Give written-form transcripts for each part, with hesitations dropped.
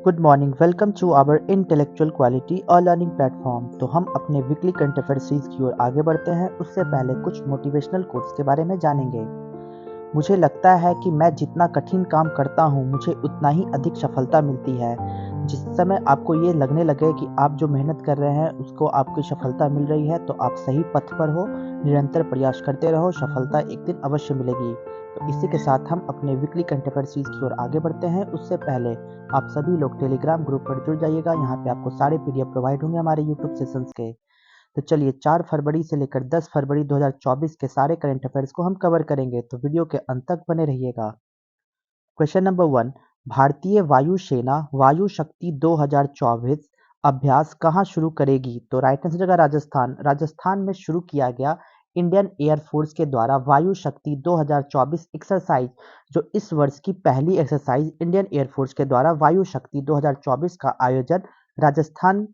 Good morning, welcome to our intellectual quality और learning platform. तो हम अपने वीकली करंट अफेयर सीरीज की ओर आगे बढ़ते हैं। उससे पहले कुछ मोटिवेशनल कोट्स के बारे में जानेंगे। मुझे लगता है कि मैं जितना कठिन काम करता हूँ मुझे उतना ही अधिक सफलता मिलती है। जिस समय आपको ये लगने लगे कि आप जो मेहनत कर रहे हैं उसको आपकी सफलता मिल रही है तो आप सही पथ पर हो। निरंतर प्रयास करते रहो, सफलता एक दिन अवश्य मिलेगी। तो इसी के साथ हम अपने वीकली करंट अफेयर सीरीज की ओर आगे बढ़ते हैं। उससे पहले आप सभी लोग टेलीग्राम ग्रुप पर जुड़ जाइएगा। यहाँ पे आपको सारे पीडीएफ प्रोवाइड होंगे हमारे यूट्यूब सेशंस के। तो चलिए 4 फरवरी से लेकर 10 फरवरी 2024 के सारे करंट अफेयर्स को हम कवर करेंगे, तो वीडियो के अंत तक बने रहिएगा। क्वेश्चन नंबर 1, भारतीय वायु सेना वायु शक्ति 2024 अभ्यास कहाँ शुरू करेगी? तो राइट आंसर होगा राजस्थान। राजस्थान में शुरू किया गया इंडियन एयरफोर्स के द्वारा वायु शक्ति 2024 एक्सरसाइज, जो इस वर्ष की पहली एक्सरसाइज इंडियन एयरफोर्स के द्वारा वायु शक्ति 2024 का आयोजन राजस्थान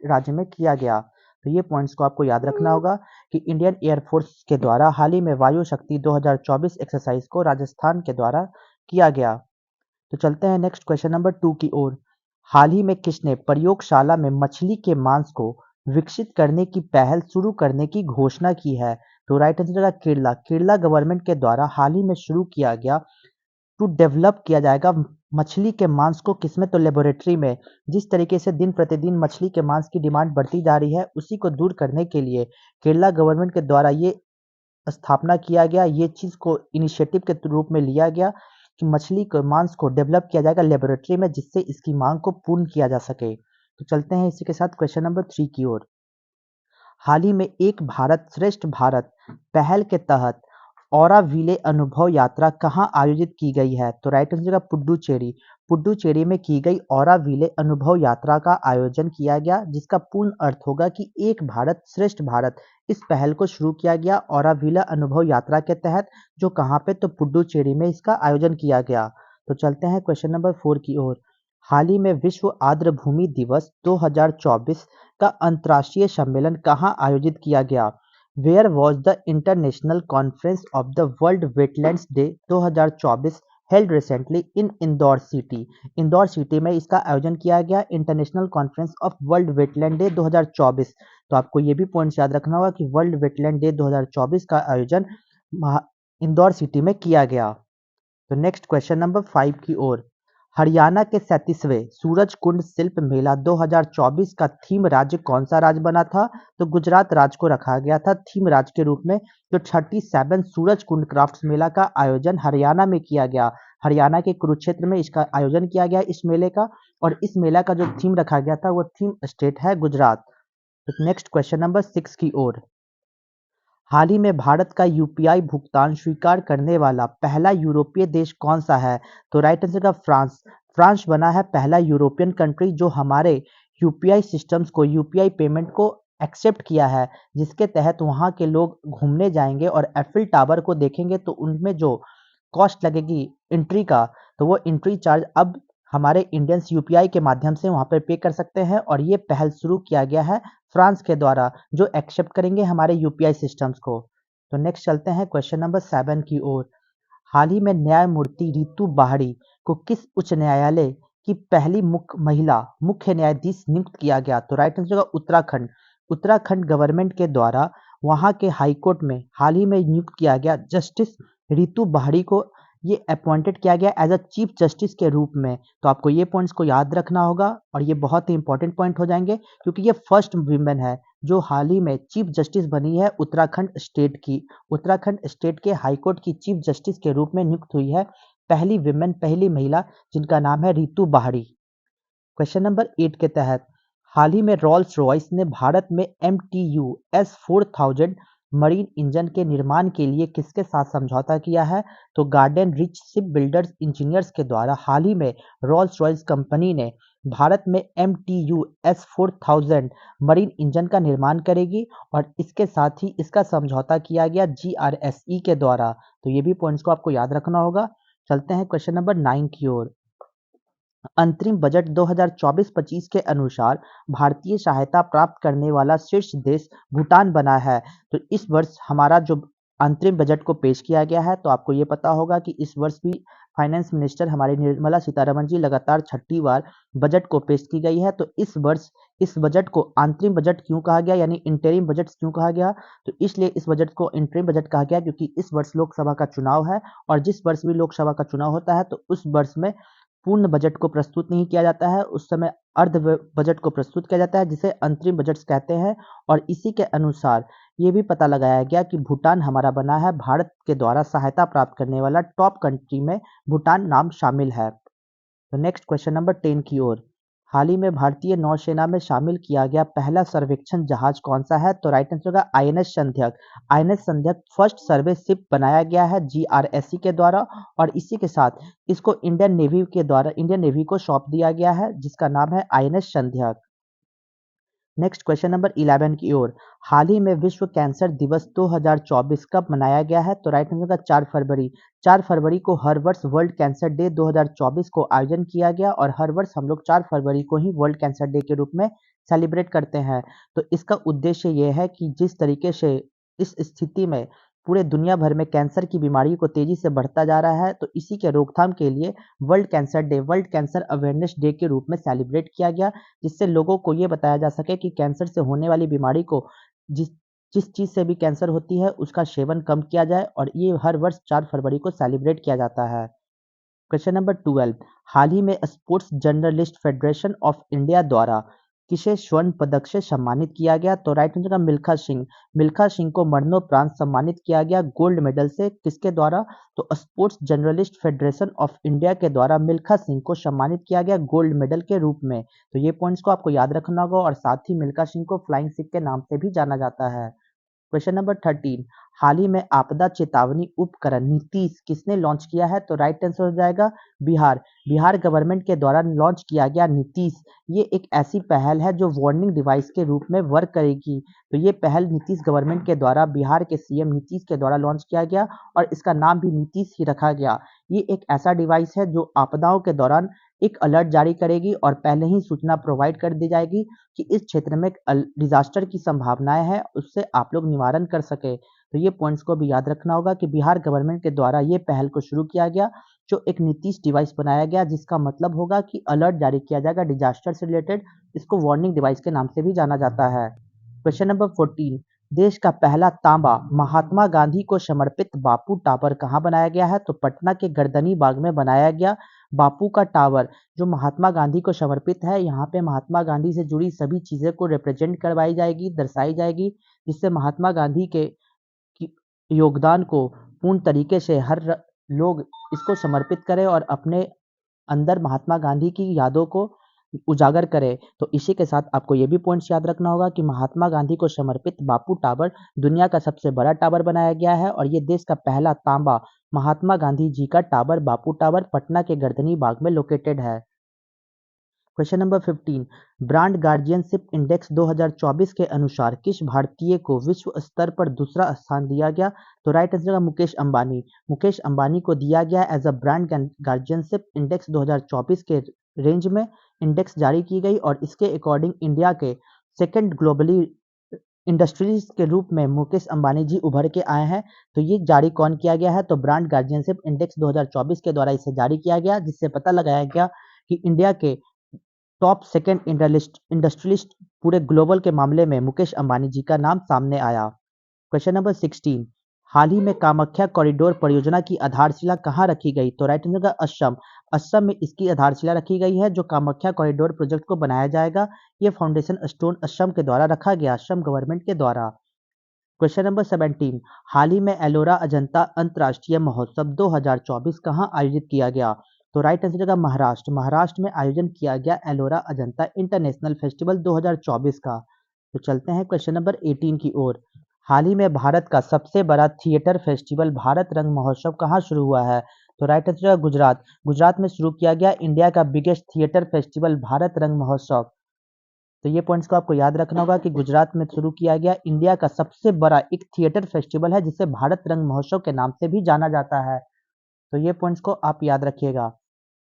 राज्य में किया गया। तो ये पॉइंट्स को आपको याद रखना होगा कि इंडियन एयरफोर्स के द्वारा हाल ही में वायु शक्ति 2024 एक्सरसाइज को राजस्थान के द्वारा किया गया। तो चलते हैं नेक्स्ट क्वेश्चन नंबर 2 की ओर। हाल ही में किसने प्रयोगशाला में मछली के मांस को विकसित करने की पहल शुरू करने की घोषणा की है? तो राइट आंसर होगा केरला। केरला गवर्नमेंट के द्वारा हाल ही में शुरू किया गया टू डेवलप किया जाएगा मछली के मांस को, किसमें? तो लेबोरेटरी में। जिस तरीके से दिन प्रतिदिन मछली के मांस की डिमांड बढ़ती जा रही है उसी को दूर करने के लिए केरला गवर्नमेंट के द्वारा ये स्थापना किया गया, ये चीज को इनिशिएटिव के रूप में लिया गया कि मछली के मांस को डेवलप किया जाएगा लेबोरेटरी में, जिससे इसकी मांग को पूर्ण किया जा सके। तो चलते हैं इसी के साथ क्वेश्चन नंबर 3 की ओर। हाल ही में एक भारत श्रेष्ठ भारत पहल के तहत औराविले अनुभव यात्रा कहाँ आयोजित की गई है? तो राइट आंसर होगा पुडुचेरी। पुडुचेरी में की गई औराविले अनुभव यात्रा का आयोजन किया गया, जिसका पूर्ण अर्थ होगा कि एक भारत श्रेष्ठ भारत। इस पहल को शुरू किया गया औराविले अनुभव यात्रा के तहत, जो कहाँ पे? तो पुडुचेरी में इसका आयोजन किया गया। तो चलते हैं क्वेश्चन नंबर 4 की ओर। हाल ही में विश्व आर्द्रभूमि दिवस 2024 का अंतर्राष्ट्रीय सम्मेलन कहाँ आयोजित किया गया? Where was the international conference of the world wetlands day 2024 held recently in Indore city? Indore city में इसका आयोजन किया गया international conference of world wetland day 2024। तो आपको ये भी पॉइंट्स याद रखना होगा कि वर्ल्ड वेटलैंड डे 2024 का आयोजन इंदौर सिटी में किया गया। तो नेक्स्ट क्वेश्चन नंबर 5 की ओर। हरियाणा के 37वें सूरज कुंड शिल्प मेला 2024 का थीम राज्य कौन सा राज्य बना था? तो गुजरात राज्य को रखा गया था थीम राज्य के रूप में। तो 37 सूरज कुंड क्राफ्ट्स मेला का आयोजन हरियाणा में किया गया। हरियाणा के कुरुक्षेत्र में इसका आयोजन किया गया इस मेले का, और इस मेला का जो थीम रखा गया था वो थीम स्टेट है गुजरात। तो नेक्स्ट क्वेश्चन नंबर 6 की ओर। हाल ही में भारत का यूपीआई भुगतान स्वीकार करने वाला पहला यूरोपीय देश कौन सा है? तो राइट आंसर का फ्रांस। फ्रांस बना है पहला यूरोपियन कंट्री जो हमारे यूपीआई सिस्टम्स को, यूपीआई पेमेंट को एक्सेप्ट किया है, जिसके तहत वहाँ के लोग घूमने जाएंगे और एफिल टावर को देखेंगे तो उनमें जो कॉस्ट लगेगी एंट्री का, तो वो एंट्री चार्ज अब हमारे इंडियंस यूपीआई के माध्यम से वहाँ पर पे कर सकते हैं। और ये पहल शुरू किया गया है फ्रांस के द्वारा, जो एक्सेप्ट करेंगे हमारे यूपीआई सिस्टम्स को। तो नेक्स्ट चलते हैं क्वेश्चन नंबर 7 की ओर। हाल ही में न्यायमूर्ति रितु बाहड़ी को किस उच्च न्यायालय की पहली महिला मुख्य न्यायाधीश नियुक्त किया गया? तो राइट आंसर होगा उत्तराखंड। उत्तराखंड गवर्नमेंट के द्वारा वहां के हाई कोर्ट में हाल ही में नियुक्त किया गया जस्टिस रितु बाहड़ी को, ये अपॉइंटेड किया गया एज अ चीफ जस्टिस के रूप में। तो आपको ये पॉइंट्स को याद रखना होगा और ये बहुत ही इंपॉर्टेंट पॉइंट हो जाएंगे, क्योंकि ये फर्स्ट वीमेन है जो हाल ही में चीफ जस्टिस बनी है उत्तराखंड स्टेट की। उत्तराखंड स्टेट के हाई कोर्ट की चीफ जस्टिस के रूप में नियुक्त हुई है पहली विमेन, पहली महिला, जिनका नाम है रितु बाहड़ी। क्वेश्चन नंबर 8 के तहत हाल ही में रोल्स रॉयस ने भारत में MTU S4000 मरीन इंजन के निर्माण के लिए किसके साथ समझौता किया है? तो garden rich ship builders engineers के द्वारा हाल ही में रोल्स रॉयस कंपनी ने भारत में MTU S4000 मरीन इंजन का निर्माण करेगी, और इसके साथ ही इसका समझौता किया गया GRSE के द्वारा। तो ये भी पॉइंट्स को आपको याद रखना होगा। चलते हैं क्वेश्चन नंबर 9 की ओर। अंतरिम बजट 2024-25 के अनुसार भारतीय सहायता प्राप्त करने वाला शीर्ष देश भूटान बना है। तो इस वर्ष हमारा जो अंतरिम बजट को पेश किया गया है, तो आपको ये पता होगा कि इस वर्ष भी फाइनेंस मिनिस्टर हमारी निर्मला सीतारमण जी लगातार छठी बार बजट को पेश की गई है। तो इस वर्ष इस बजट को अंतरिम बजट क्यों कहा गया, यानी इंटरिम बजट क्यों कहा गया? तो इसलिए इस बजट को इंटरिम बजट कहा गया क्योंकि इस वर्ष लोकसभा का चुनाव है और जिस वर्ष भी लोकसभा का चुनाव होता है तो उस वर्ष में पूर्ण बजट को प्रस्तुत नहीं किया जाता है, उस समय अर्ध बजट को प्रस्तुत किया जाता है जिसे अंतरिम बजट कहते हैं। और इसी के अनुसार ये भी पता लगाया गया कि भूटान हमारा बना है भारत के द्वारा सहायता प्राप्त करने वाला टॉप कंट्री में भूटान नाम शामिल है। तो नेक्स्ट क्वेश्चन नंबर 10 की ओर। हाल ही में भारतीय नौसेना में शामिल किया गया पहला सर्वेक्षण जहाज कौन सा है? तो राइट आंसर होगा INS Sandhayak. INS Sandhayak first survey ship बनाया गया है जीआरएससी के द्वारा और इसी के साथ इसको इंडियन नेवी को सौंप दिया गया है जिसका नाम है आईएनएस संध्यक। नेक्स्ट क्वेश्चन नंबर 11 की ओर। हाल ही में विश्व कैंसर दिवस 2024 कब मनाया गया है? तो राइट आंसर का 4 फरवरी। 4 फरवरी को हर वर्ष वर्ल्ड कैंसर डे 2024 को आयोजन किया गया और हर वर्ष हम लोग 4 फरवरी को ही वर्ल्ड कैंसर डे के रूप में सेलिब्रेट करते हैं। तो इसका उद्देश्य ये है कि जिस तरीके से इस स्थिति में पूरे दुनिया भर में कैंसर की बीमारी को तेजी से बढ़ता जा रहा है तो इसी के रोकथाम के लिए वर्ल्ड कैंसर अवेयरनेस डे के रूप में सेलिब्रेट किया गया, जिससे लोगों को ये बताया जा सके कि कैंसर से होने वाली बीमारी को जिस जिस चीज़ से भी कैंसर होती है उसका सेवन कम किया जाए और ये हर वर्ष 4 फरवरी को सेलिब्रेट किया जाता है। Question number 12। हाल ही में sports journalist federation of India द्वारा किसे स्वर्ण पदक से सम्मानित किया गया? तो राइट आंसर का मिल्खा सिंह। मिल्खा सिंह को मरणोपरांत सम्मानित किया गया गोल्ड मेडल से। किसके द्वारा? तो sports journalist federation of India के द्वारा मिल्खा सिंह को सम्मानित किया गया गोल्ड मेडल के रूप में। तो ये पॉइंट्स को आपको याद रखना होगा और साथ ही मिल्खा सिंह को फ्लाइंग सिख के नाम से भी जाना जाता है। Question number 13। हाल ही में आपदा चेतावनी उपकरण नीतीश किसने लॉन्च किया है? तो राइट आंसर हो जाएगा बिहार। बिहार गवर्नमेंट के द्वारा लॉन्च किया गया नीतीश, ये एक ऐसी पहल है जो वार्निंग डिवाइस के रूप में वर्क करेगी। तो ये पहल नीतीश गवर्नमेंट के द्वारा बिहार के सीएम नीतीश के द्वारा लॉन्च किया गया और इसका नाम भी नीतीश ही रखा गया। ये एक ऐसा डिवाइस है जो आपदाओं के दौरान एक अलर्ट जारी करेगी और पहले ही सूचना प्रोवाइड कर दी जाएगी कि इस क्षेत्र में डिजास्टर की संभावनाएं हैं, उससे आप लोग निवारण कर सके। तो ये पॉइंट्स को भी याद रखना होगा कि बिहार गवर्नमेंट के द्वारा ये पहल को शुरू किया गया, जो एक नीतीश डिवाइस बनाया गया जिसका मतलब होगा कि अलर्ट जारी किया जाएगा डिजास्टर से रिलेटेड। इसको वार्निंग डिवाइस के नाम से भी जाना जाता है। Question number 14। देश का पहला तांबा महात्मा गांधी को समर्पित बापू टावर कहाँ बनाया गया है? तो पटना के गर्दनी बाग में बनाया गया बापू का टावर, जो महात्मा गांधी को समर्पित है। यहाँ पे महात्मा गांधी से जुड़ी सभी चीजें को रिप्रेजेंट करवाई जाएगी, दर्शाई जाएगी, जिससे महात्मा गांधी के योगदान को पूर्ण तरीके से लोग इसको समर्पित करें और अपने अंदर महात्मा गांधी की यादों को उजागर करें। तो इसी के साथ आपको ये भी पॉइंट्स याद रखना होगा कि महात्मा गांधी को समर्पित बापू टावर दुनिया का सबसे बड़ा टावर बनाया गया है और ये देश का पहला तांबा महात्मा गांधी जी का टावर बापू टावर पटना के गर्दनी बाग में लोकेटेड है। Question number 15। Brand guardianship index 2024 के अनुसार किस भारतीय को विश्व स्तर पर दूसरा स्थान दिया गया? तो राइट आंसर है मुकेश अंबानी। मुकेश अंबानी को दिया गया as a brand guardianship index 2024 के रेंज में इंडेक्स जारी की गई और इसके अकॉर्डिंग इंडिया के सेकंड ग्लोबली इंडस्ट्रीज के रूप में मुकेश अंबानी जी उभर के आए हैं। तो ये जारी कौन किया गया है? तो ब्रांड गार्जियनशिप इंडेक्स 2024 के द्वारा इसे जारी किया गया, जिससे पता लगाया गया कि इंडिया के टॉप सेकंड इंडस्ट्रियलिस्ट पूरे ग्लोबल के मामले में मुकेश अंबानी जी का नाम सामने आया। Question number 16। हाल ही में कामाख्या कॉरिडोर परियोजना की आधारशिला कहाँ रखी गई? तो राइट आंसर का असम। असम में इसकी आधारशिला रखी गई है, जो कामाख्या कॉरिडोर प्रोजेक्ट को बनाया जाएगा। ये फाउंडेशन स्टोन असम के द्वारा रखा गया, असम गवर्नमेंट के द्वारा। Question number 17। हाल ही में एलोरा अजंता अंतर्राष्ट्रीय महोत्सव 2024 कहाँ आयोजित किया गया? तो राइट आंसर होगा महाराष्ट्र। महाराष्ट्र में आयोजन किया गया एलोरा अजंता इंटरनेशनल फेस्टिवल 2024 का। तो चलते हैं क्वेश्चन नंबर 18 की ओर। हाल ही में भारत का सबसे बड़ा थिएटर फेस्टिवल भारत रंग महोत्सव कहाँ शुरू हुआ है? तो राइट आंसर है गुजरात। गुजरात में शुरू किया गया इंडिया का बिगेस्ट थिएटर फेस्टिवल भारत रंग महोत्सव। तो ये पॉइंट्स को आपको याद रखना होगा कि गुजरात में शुरू किया गया इंडिया का सबसे बड़ा एक थिएटर फेस्टिवल है, जिसे भारत रंग महोत्सव के नाम से भी जाना जाता है। तो ये पॉइंट्स को आप याद रखिएगा।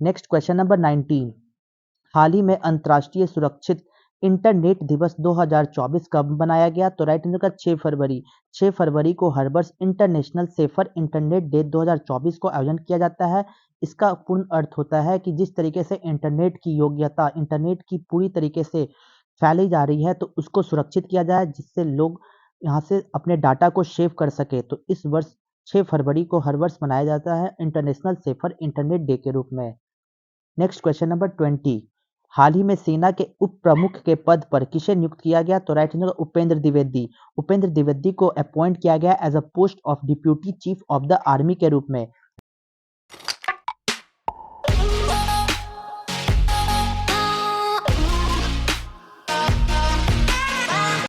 Next question number 19। हाल ही में अंतर्राष्ट्रीय सुरक्षित इंटरनेट दिवस 2024 कब मनाया गया? तो राइट आंसर का 6 फरवरी। 6 फरवरी को हर वर्ष इंटरनेशनल सेफर इंटरनेट डे 2024 को आयोजन किया जाता है। इसका पूर्ण अर्थ होता है कि जिस तरीके से इंटरनेट की योग्यता, इंटरनेट की पूरी तरीके से फैली जा रही है, तो उसको सुरक्षित किया जाए, जिससे लोग यहाँ से अपने डाटा को सेव कर सके। तो इस वर्ष 6 फरवरी को हर वर्ष मनाया जाता है इंटरनेशनल सेफर इंटरनेट डे के रूप में। Next question number 20। हाल ही में सेना के उप प्रमुख के पद पर किसे नियुक्त किया गया? तो राइट आंसर उपेंद्र द्विवेदी। उपेंद्र द्विवेदी को अपॉइंट किया गया as a post of deputy chief of the army के रूप में।